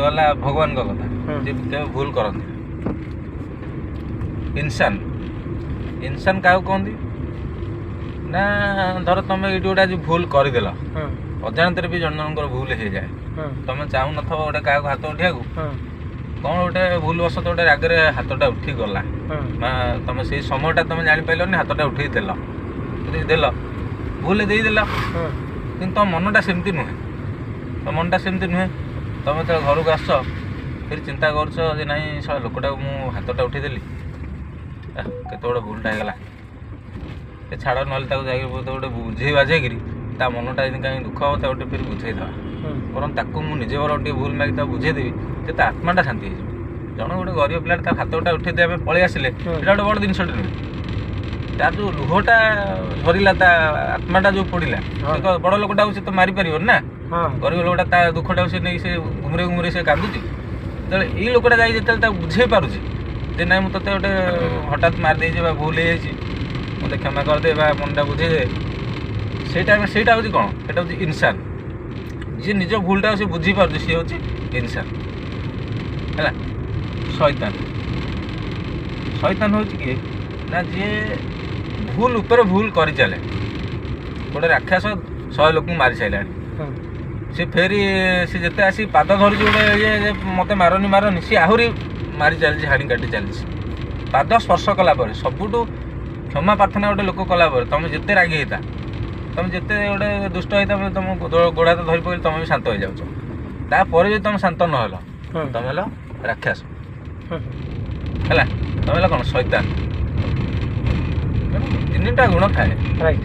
गला भगवान का कथा जे केवे भूल करती इंसान इंसान क्या कहती ना धर तुम ये गोटे आज भूल करदेल अजाणत भी जन जनकर भूल हो जाए तुम चाहू न गोटे क्या हाथ उठा कौन गोटे भूल वश गोटे रागरे हाथटा उठी गला तुम से समयटा तुम जापारे हाथटा उठे देल भूल देदेल कि तुम मनटा सेमती नुहे तो मनटा सेमती नुहे तुम जो घर को आस फिर चिंता कर नाई सब लोकटा मुझे हाथटा उठेदेली केत गोटे भूलटा होगा छाड़ ना गोटे बुझे बाझेकि ता मनटा कहीं दुख हम तो गोटे फिर बुझेदा बर ताकू मुझे बर गोटे भूल मागिक बुझेदेवी तो आत्माटा शांति हो जन गोटे गरीब पिला हाथटा उठे पलि आसिले गोटे बड़ जिनस नुहे तार जो लुहटा झरला आत्माटा जो पड़ा बड़ लोकटा तो मारी पार ना गरीब लोकटा दुखटा से नहीं से घुमरे घुमरे से कांदुची जो ये लोकटा जा बुझे पारुची जे ना मुझे गोटे हठात मारिदे भूल हो मत क्षमा करदे मनटा बुझे सेटा हूँ कौन सेटा हूँ इंसान जी निज भूलटा से बुझी पार सी हूँ इंसान है शैतान शैतान हूँ किए ना जी भूल उपर भूल कर चले गोटे राक्षस 100 लोक मारी सारा सी फेरी सी जिते आसी पाद धर गोटे मत मारनी मारनी सी आहरी मारी चली हाणी काटी चली पाद स्पर्श कलापर सबुठ क्षमा प्रार्थना गोटे लोक कलापर तुम जिते रागी होता तुम जिते गोटे दुष्ट होता तुम गोड़ा तो धरी पकड़ तुम भी शांत हो जापर भी तुम शांत नहल तुम हेल राक्षस है तुम हेल कौन शैतान तीन गुण थाए। राइट।